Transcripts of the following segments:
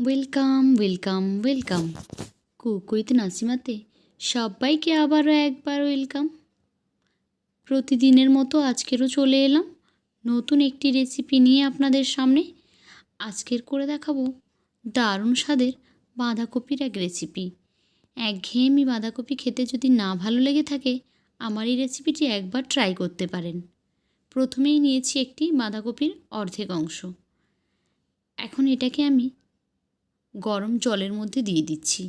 Welcome, welcome, welcome. Cook with নাসিমাতে সবাইকে আবারও একবার ওয়েলকাম। প্রতিদিনের মতো আজকেরও চলে এলাম নতুন একটি রেসিপি নিয়ে আপনাদের সামনে। আজকের করে দেখাবো দারুণ স্বাদের বাঁধাকপির এক রেসিপি। একঘেয়েমি বাঁধাকপি খেতে যদি না ভালো লেগে থাকে, আমার এই রেসিপিটি একবার ট্রাই করতে পারেন। প্রথমেই নিয়েছি একটি বাঁধাকপির অর্ধেক অংশ। এখন এটাকে আমি গরম জলের মধ্যে দিয়ে দিচ্ছি।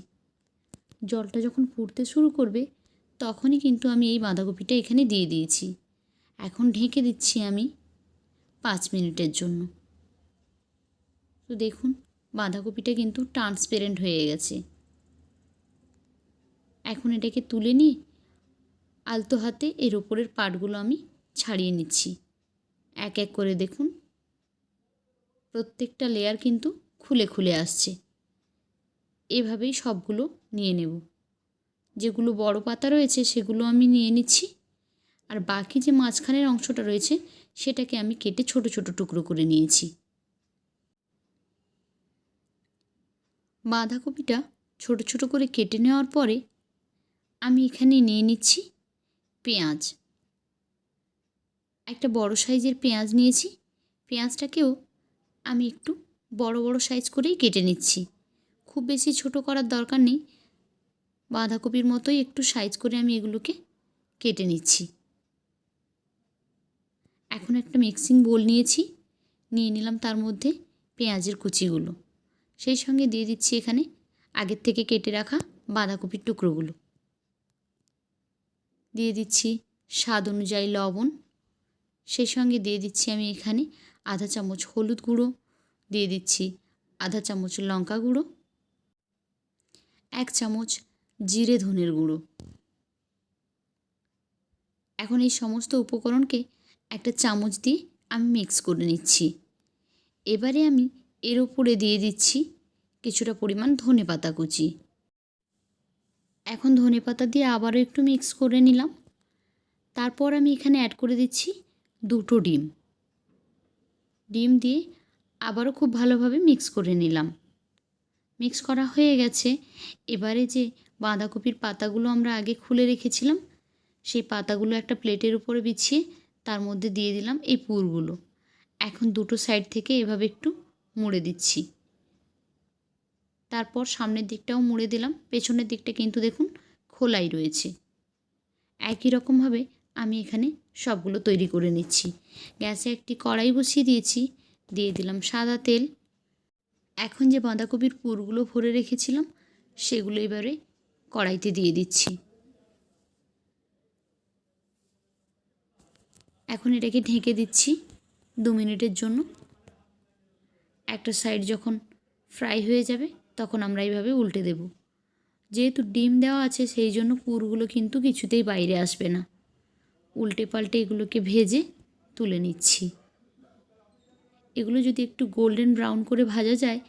জলটা যখন ফুটতে শুরু করবে তখনই কিন্তু আমি এই বাঁধাকপিটা এখানে দিয়ে দিয়েছি। এখন ঢেকে দিচ্ছি আমি 5 মিনিটের জন্য। তো দেখুন, বাঁধাকপিটা কিন্তু ট্রান্সপারেন্ট হয়ে গেছে। এখন এটাকে তুলে নিয়ে আলতো হাতে এর ওপরের পাটগুলো আমি ছাড়িয়ে নিচ্ছি। এক এক করে দেখুন, প্রত্যেকটা লেয়ার কিন্তু খুলে খুলে আসছে। এভাবেই সবগুলো নিয়ে নেব। যেগুলো বড় পাতা রয়েছে সেগুলো আমি নিয়ে নিচ্ছি, আর বাকি যে মাঝখানের অংশটা রয়েছে সেটাকে আমি কেটে ছোট ছোট টুকরো করে নিয়েছি। বাঁধাকপিটা ছোট ছোট করে কেটে নেওয়ার পরে আমি এখানে নিয়ে নিচ্ছি পেঁয়াজ। একটা বড় সাইজের পেঁয়াজ নিয়েছি। পেঁয়াজটাকেও আমি একটু বড় বড় সাইজ করেই কেটে নিচ্ছি। খুব বেশি ছোট করার দরকার নেই, বাঁধাকপির মতোই একটু সাইজ করে আমি এগুলোকে কেটে নিচ্ছি। এখন একটা মিক্সিং বোল নিয়েছি, নিয়ে নিলাম তার মধ্যে পেঁয়াজের কুচিগুলো। সেই সঙ্গে দিয়ে দিচ্ছি এখানে আগের থেকে কেটে রাখা বাঁধাকপির টুকরোগুলো। দিয়ে দিচ্ছি স্বাদ অনুযায়ী লবণ। সেই সঙ্গে দিয়ে দিচ্ছি আমি এখানে আধা চামচ হলুদ গুঁড়ো, দিয়ে দিচ্ছি আধা চামচ লঙ্কা গুঁড়ো, 1 চামচ জিরে ধনের গুঁড়ো। এখন এই সমস্ত উপকরণকে একটা চামচ দিয়ে আমি মিক্স করে নিচ্ছি। এবারে আমি এর ওপরে দিয়ে দিচ্ছি কিছুটা পরিমাণ ধনেপাতা কুচি। এখন ধনেপাতা দিয়ে আবারও একটু মিক্স করে নিলাম। তারপর আমি এখানে অ্যাড করে দিচ্ছি 2টো ডিম। ডিম দিয়ে আবারও খুব ভালোভাবে মিক্স করে নিলাম। মিক্স করা হয়ে গেছে। এবারে যে বাঁধাকপির পাতাগুলো আমরা আগে খুলে রেখেছিলাম, সেই পাতাগুলো একটা প্লেটের উপরে বিছিয়ে তার মধ্যে দিয়ে দিলাম এই পুরগুলো। এখন দুটো সাইড থেকে এভাবে একটু মুড়ে দিচ্ছি। তারপর সামনের দিকটাও মুড়ে দিলাম। পেছনের দিকটা কিন্তু দেখুন খোলাই রয়েছে। একই রকমভাবে আমি এখানে সবগুলো তৈরি করে নিচ্ছি। গ্যাসে একটি কড়াই বসিয়ে দিয়েছি, দিয়ে দিলাম সাদা তেল। এখন যে বাঁধাকপির পুরগুলো ভরে রেখেছিলাম সেগুলো এবারে কড়াইতে দিয়ে দিচ্ছি। এখন এটাকে ঢেকে দিচ্ছি 2 মিনিটের জন্য। একটা সাইড যখন ফ্রাই হয়ে যাবে তখন আমরা এইভাবে উল্টে দেব। যেহেতু ডিম দেওয়া আছে সেই জন্য পুরগুলো কিন্তু কিছুতেই বাইরে আসবে না। উল্টে পাল্টে এগুলোকে ভেজে তুলে নিচ্ছি। এগুলো যদি একটু গোল্ডেন ব্রাউন করে ভাজা যায়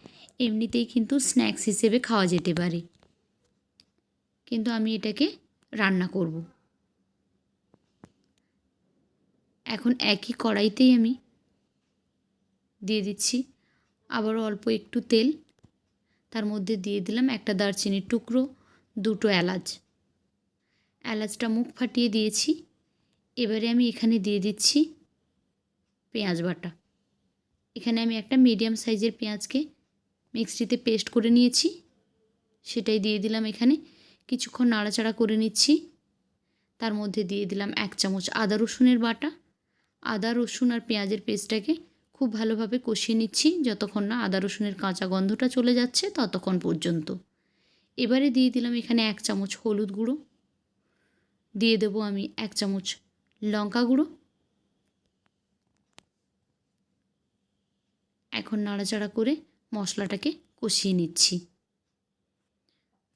এমনিতেই কিন্তু স্ন্যাক্স হিসেবে খাওয়া যেতে পারে, কিন্তু আমি এটাকে রান্না করব। এখন একই কড়াইতেই আমি দিয়ে দিচ্ছি আবারও অল্প একটু তেল। তার মধ্যে দিয়ে দিলাম একটা দারচিনির টুকরো, 2টো এলাচ। এলাচটা মুখ ফাটিয়ে দিয়েছি। এবারে আমি এখানে দিয়ে দিচ্ছি পেঁয়াজ বাটা। এখানে আমি একটা মিডিয়াম সাইজের পেঁয়াজকে মিক্সিতে পেস্ট করে নিয়েছি, সেটাই দিয়ে দিলাম এখানে। কিছুক্ষণ নাড়াচাড়া করে নিচ্ছি। তার মধ্যে দিয়ে দিলাম 1 চামচ আদা রসুনের বাটা। আদা রসুন আর পেঁয়াজের পেস্টটাকে খুব ভালোভাবে কষিয়ে নিচ্ছি যতক্ষণ না আদা রসুনের কাঁচা গন্ধটা চলে যাচ্ছে ততক্ষণ পর্যন্ত। এবারে দিয়ে দিলাম এখানে 1 চামচ হলুদ গুঁড়ো, দিয়ে দেবো আমি 1 চামচ লঙ্কা গুঁড়ো। এখন নাড়াচাড়া করে মশলাটাকে কষিয়ে নিচ্ছি।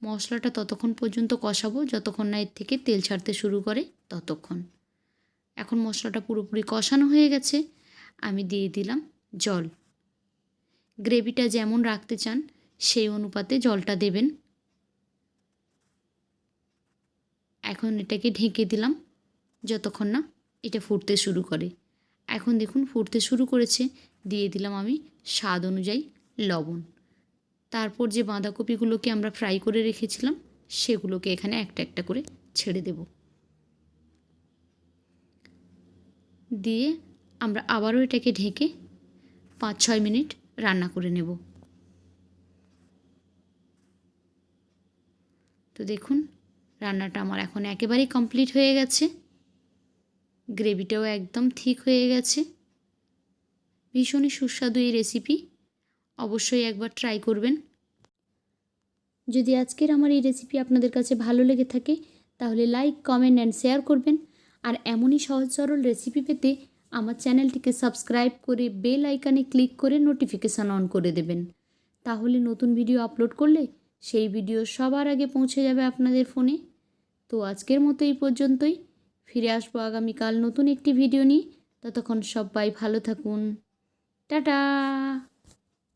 মশলাটা ততক্ষণ পর্যন্ত কষাবো যতক্ষণ না এর থেকে তেল ছাড়তে শুরু করে ততক্ষণ। এখন মশলাটা পুরোপুরি কষানো হয়ে গেছে। আমি দিয়ে দিলাম জল। গ্রেভিটা যেমন রাখতে চান সেই অনুপাতে জলটা দেবেন। এখন এটাকে ঢেকে দিলাম যতক্ষণ না এটা ফুটতে শুরু করে। এখন দেখুন ফুটতে শুরু করেছে। দিয়ে দিলাম আমি স্বাদ অনুযায়ী লবণ। তারপর যে বাঁধাকপিগুলোকে আমরা ফ্রাই করে রেখেছিলাম সেগুলোকে এখানে একটা একটা করে ছেড়ে দেব। দিয়ে আমরা আবারও এটাকে ঢেকে 5-6 মিনিট রান্না করে নেব। তো দেখুন রান্নাটা আমার এখন একেবারেই কমপ্লিট হয়ে গেছে। গ্রেভিটাও একদম ঠিক হয়ে গেছে। ভীষণই সুস্বাদু এই রেসিপি, অবশ্যই একবার ট্রাই করবেন। যদি আজকের আমার এই রেসিপি আপনাদের কাছে ভালো লেগে থাকে তাহলে লাইক, কমেন্ট অ্যান্ড শেয়ার করবেন। আর এমনই সহজ সরল রেসিপি পেতে আমার চ্যানেলটিকে সাবস্ক্রাইব করে বেল আইকনে ক্লিক করে নোটিফিকেশান অন করে দেবেন। তাহলে নতুন ভিডিও আপলোড করলে সেই ভিডিও সবার আগে পৌঁছে যাবে আপনাদের ফোনে। তো আজকের মতো এই পর্যন্তই। ফিরে আসবো আগামীকাল নতুন একটি ভিডিও নিয়ে। ততক্ষণ সবাই ভালো থাকুন। টাটা।